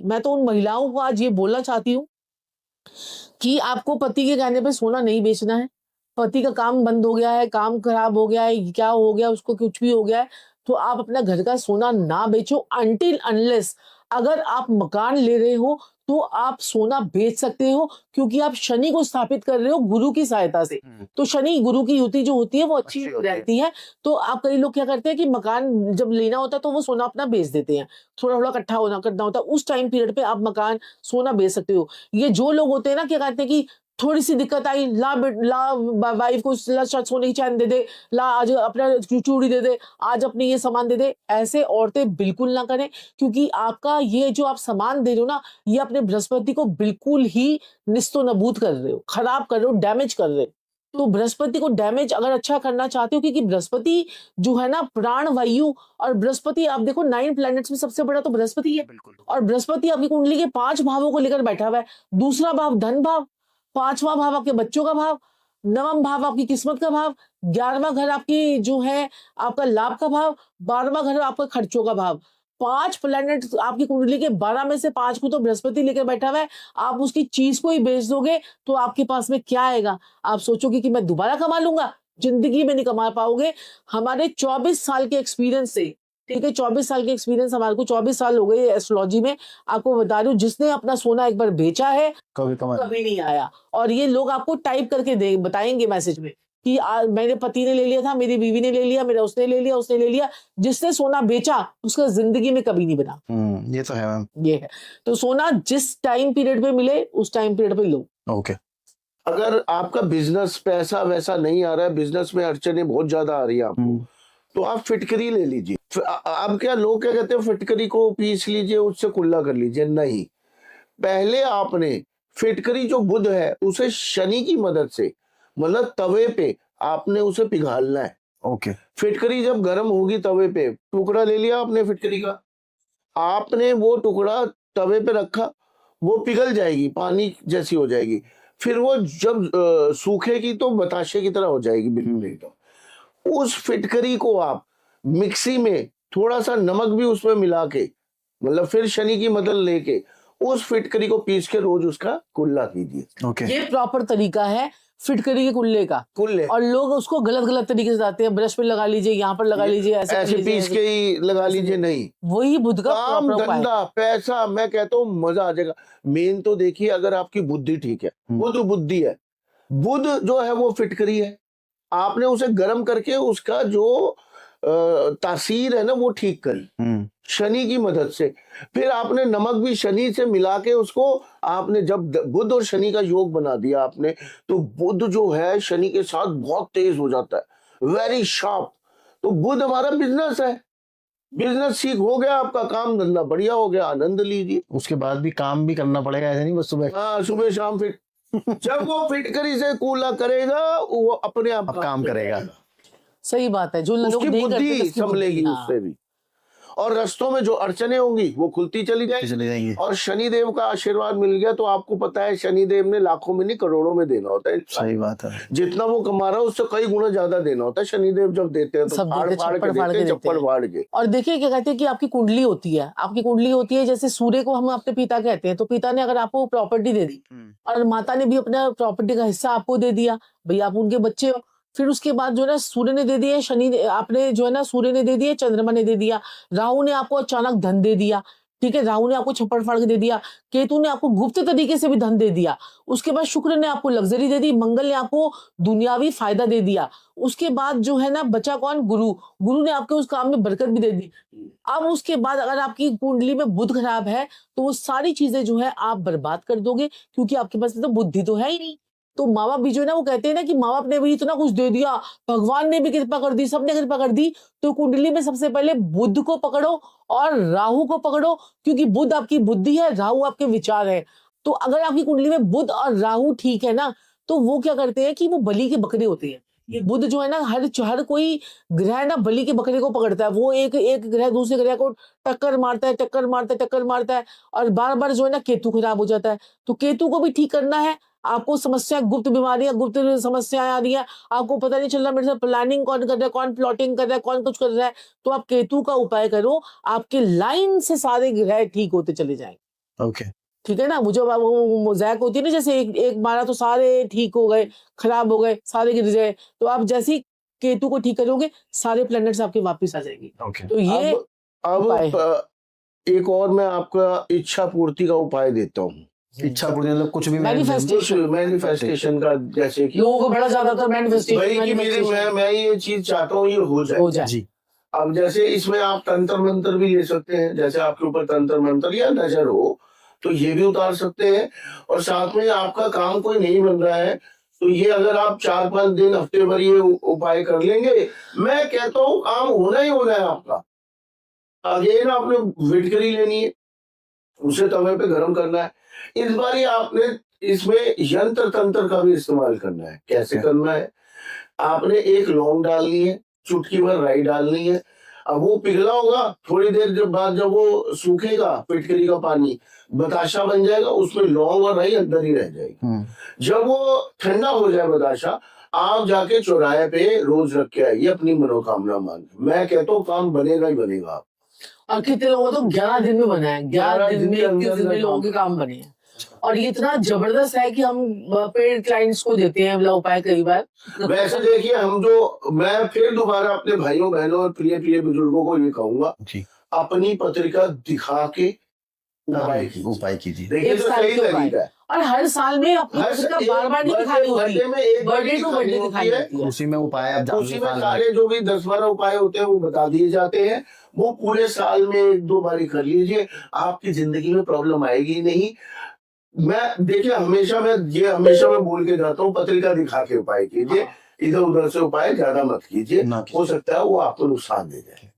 मैं तो उन महिलाओं को आज ये बोलना चाहती हूँ कि आपको पति के कहने पे सोना नहीं बेचना है। पति का काम बंद हो गया है, काम खराब हो गया है, क्या हो गया, उसको कुछ भी हो गया है, तो आप अपना घर का सोना ना बेचो अनटिल अनलेस अगर आप मकान ले रहे हो तो आप सोना बेच सकते हो, क्योंकि आप शनि को स्थापित कर रहे हो गुरु की सहायता से। तो शनि गुरु की युति जो होती है वो अच्छी रहती है। तो आप कई लोग क्या करते हैं कि मकान जब लेना होता है तो वो सोना अपना बेच देते हैं, थोड़ा-थोड़ा इकट्ठा होना करना होता है, उस टाइम पीरियड पे आप मकान सोना बेच सकते हो। ये जो लोग होते हैं ना, क्या कहते हैं कि थोड़ी-सी दिक्कत आई, ला वाइफ को ला सोने की चैन दे दे, ला आज अपना चूड़ी दे दे, आज अपने ये सामान दे दे। ऐसे औरतें बिल्कुल ना करें, क्योंकि आपका ये जो आप सामान दे रहे हो ना, ये अपने बृहस्पति को बिल्कुल ही निस्तो-नाबूद कर रहे हो, खराब कर रहे हो, डैमेज कर रहे हो। तो बृहस्पति को डैमेज अगर अच्छा करना चाहते हो, क्योंकि बृहस्पति जो है ना प्राण वायु, और बृहस्पति आप देखो 9 प्लैनेट्स में सबसे बड़ा तो बृहस्पति है। और बृहस्पति आपकी कुंडली के 5 भावों को लेकर बैठा हुआ है। दूसरा भाव धन भाव, 5वां भाव आपके बच्चों का भाव, 9वां भाव आपकी किस्मत का भाव, 11वां घर आपकी जो है आपका लाभ का भाव, 12वां घर आपका खर्चों का भाव। 5 प्लैनेट आपकी कुंडली के 12 में से 5 को तो बृहस्पति लेकर बैठा हुआ है। आप उसकी चीज को ही बेच दोगे तो आपके पास में क्या आएगा? आप सोचोगे कि मैं दोबारा कमा लूंगा, जिंदगी में नहीं कमा पाओगे। हमारे 24 साल के एक्सपीरियंस से, ठीक है, 24 साल के एक्सपीरियंस, हमारे को 24 साल हो गए एस्ट्रोलॉजी में। आपको बता रही हूँ, जिसने अपना सोना एक बार बेचा है कभी नहीं आया। और ये लोग आपको टाइप करके दे बताएंगे मैसेज में कि मेरे पति ने ले लिया था, मेरी बीवी ने ले लिया, मेरा उसने ले लिया, उसने ले लिया। जिसने सोना बेचा उसका जिंदगी में कभी नहीं बना। ये तो है मैम। ये है, तो सोना जिस टाइम पीरियड पे मिले उस टाइम पीरियड पे लो। ओके। अगर आपका बिजनेस पैसा वैसा नहीं आ रहा है, बिजनेस में अड़चनें बहुत ज्यादा आ रही है आपको, तो आप फिटकरी ले लीजिए। अब क्या लोग क्या कहते हैं, फिटकरी को पीस लीजिए, उससे कुल्ला कर लीजिए। नहीं, पहले आपने फिटकरी जो बुध है उसे शनि की मदद से, मतलब तवे पे आपने उसे पिघालना है। ओके। फिटकरी जब गर्म होगी तवे पे, टुकड़ा ले लिया आपने फिटकरी का, आपने वो टुकड़ा तवे पे रखा, वो पिघल जाएगी, पानी जैसी हो जाएगी। फिर वो जब सूखेगी तो बताशे की तरह हो जाएगी बिल्कुल एकदम। उस फिटकरी को आप मिक्सी में थोड़ा सा नमक भी उसमें मिला के, मतलब फिर शनि की मदद लेके उस फिटकरी को पीस के रोज उसका कुल्ला कीजिए। ओके। ये प्रॉपर तरीका है फिटकरी के कुल्ले का। कुल्ले, और लोग उसको गलत गलत तरीके से जाते हैं, ब्रश पे लगा लीजिए, यहाँ पर लगा लीजिए, ऐसे पीस के ही लगा लीजिए। नहीं, वही बुध का काम प्रॉपर उपाय है। धंधा पैसा, मैं कहता हूँ मजा आ जाएगा। मेन तो देखिए, अगर आपकी बुद्धि ठीक है, बुध बुद्धि है, बुध जो है वो फिटकरी है, आपने उसे गर्म करके उसका जो तासीर है ना वो ठीक करी शनि की मदद से। फिर आपने नमक भी शनि से मिला के उसको, आपने जब बुध और शनि का योग बना दिया आपने, तो बुध जो है शनि के साथ बहुत तेज हो जाता है, वेरी शार्प। तो बुध हमारा बिजनेस है, बिजनेस ठीक हो गया, आपका काम धंधा बढ़िया हो गया, आनंद लीजिए। उसके बाद भी काम भी करना पड़ेगा, ऐसे नहीं बस सुबह। हाँ, सुबह शाम फिट जब वो फिटकरी से कूला करेगा वो अपने आप काम करेगा। सही बात है, जो लोग उसकी नहीं करते बुद्धि उसकी संभलेगी हाँ। उससे भी, और रास्तों में जो अड़चने होंगी वो खुलती चली जाएगी। और शनिदेव का आशीर्वाद मिल गया तो आपको पता है शनिदेव ने लाखों में नहीं करोड़ों में देना होता है। सही बात है। जितना वो कमा रहा है उससे कई गुना ज्यादा देना होता है। शनिदेव जब देते हैं तो फाड़ फाड़ के देते हैं, चप्पड़ फाड़ के। और देखिए क्या कहते हैं कि आपकी कुंडली होती है, आपकी कुंडली होती है, जैसे सूर्य को हम अपने पिता कहते हैं, तो पिता ने अगर आपको प्रॉपर्टी दे दी और माता ने भी अपना प्रॉपर्टी का हिस्सा आपको दे दिया, भाई आप उनके बच्चे हो। फिर उसके बाद जो है ना सूर्य ने दे दिया, शनि ने आपने जो है ना सूर्य ने दे दिया, चंद्रमा ने दे दिया, राहु ने आपको अचानक धन दे दिया, ठीक है, राहु ने आपको छप्पड़ फाड़ के दे दिया, केतु ने आपको गुप्त तरीके से भी धन दे दिया, उसके बाद शुक्र ने आपको लग्जरी दे दी, मंगल ने आपको दुनियावी फायदा दे दिया, उसके बाद जो है ना बचा कौन, गुरु, गुरु ने आपके उस काम में बरकत भी दे दी। अब उसके बाद अगर आपकी कुंडली में बुध खराब है तो वो सारी चीजें जो है आप बर्बाद कर दोगे, क्योंकि आपके पास तो बुद्धि तो है ही नहीं। तो माँ बाप भी जो है ना वो कहते हैं ना कि माँ बाप ने भी इतना कुछ दे दिया, भगवान ने भी कृपा कर दी, सबने कृपा कर दी। तो कुंडली में सबसे पहले बुध को पकड़ो और राहु को पकड़ो, क्योंकि बुध आपकी बुद्धि है, राहु आपके विचार है। तो अगर आपकी कुंडली में बुध और राहु ठीक है ना, तो वो क्या करते हैं कि वो बलि के बकरे होते हैं। ये बुध जो है ना हर कोई ग्रह ना बलि के बकरे को पकड़ता है, वो एक ग्रह दूसरे ग्रह को टक्कर मारता है और बार बार जो है ना केतु खराब हो जाता है। तो केतु को भी ठीक करना है। आपको समस्या, गुप्त बीमारियां, गुप्त समस्याएं आ रही है, आपको पता नहीं चल रहा मेरे साथ प्लानिंग कौन कर रहा है, कौन प्लॉटिंग कर रहा है, कौन कुछ कर रहा है, तो आप केतु का उपाय करो, आपके लाइन से सारे ग्रह ठीक होते चले जाएंगे। ओके। ठीक है ना, वो जो वो मोज़ैक होती है ना, जैसे एक मारा तो सारे ठीक हो गए, खराब हो गए, सारे गिर गए, तो आप जैसे ही केतु को ठीक करोगे, सारे प्लैनेट्स आपके वापस आ जाएंगे। ओके। तो ये उपाय है। अब एक और मैं आपका इच्छा पूर्ति का उपाय देता हूँ। इच्छा पूरी मतलब कुछ भी मैनिफेस्टेशन मैनिफेस्टेशन का, जैसे कि लोगों को बड़ा ज्यादातर भाई कि मैनिफेस्टेशन मैं ये चीज चाहता हूँ, ये हो हो जाए। जाए। जी। अब जैसे इसमें आप तंत्र मंत्र भी ले सकते हैं, जैसे आपके ऊपर तंत्र मंत्र या नजर हो तो ये भी उतार सकते हैं। और साथ में आपका काम कोई नहीं बन रहा है तो ये अगर आप 4-5 दिन, हफ्ते भर ये उपाय कर लेंगे, मैं कहता हूँ काम होना ही होना है आपका। अगेन आपने विटकरी लेनी है, उसे तवे पे गर्म करना है। इस बार आपने इसमें यंत्र तंत्र का भी इस्तेमाल करना है। कैसे करना है? आपने एक लौंग डालनी है, चुटकी भर राई डालनी है। अब वो पिघला होगा, थोड़ी देर जब बाद जब वो सूखेगा, फिटकरी का पानी बताशा बन जाएगा, उसमें लौंग और राई अंदर ही रह जाएगी। जब वो ठंडा हो जाए बताशा, आप जाके चौराहे पे रोज रख के आइए, अपनी मनोकामना मांग। मैं कहता हूँ काम बनेगा ही बनेगा। और कितने लोगों तो 11 दिन में बना है, 11 दिन में, 21 दिन में लोगों के काम बने हैं। और ये इतना जबरदस्त है कि हम पेड क्लाइंट्स को देते हैं वाला उपाय कई बार। वैसे देखिए, मैं फिर दोबारा अपने भाइयों बहनों और प्रिय प्रिय बुजुर्गों को ये कहूंगा, अपनी पत्रिका दिखा के उपाय कीजिए। देखिए एक तो साल सही के उपाय। तरीका है। और हर साल में अपनी पत्रिका बार-बार नहीं दिखानी होती, बर्थडे में एक बार बर्थडे टू बर्थडे दिखानी दिखानी होती होती है। उसी में उपाय आप उसी में सारे जो भी 10-12 उपाय होते हैं वो बता दिए जाते हैं। वो पूरे साल में 1-2 बारी कर लीजिए, आपकी जिंदगी में प्रॉब्लम आएगी ही नहीं। देखिए हमेशा मैं बोल के जाता हूँ, पत्रिका दिखा के उपाय कीजिए, इधर उधर से उपाय ज्यादा मत कीजिए, हो सकता है वो आपको नुकसान दे जाए।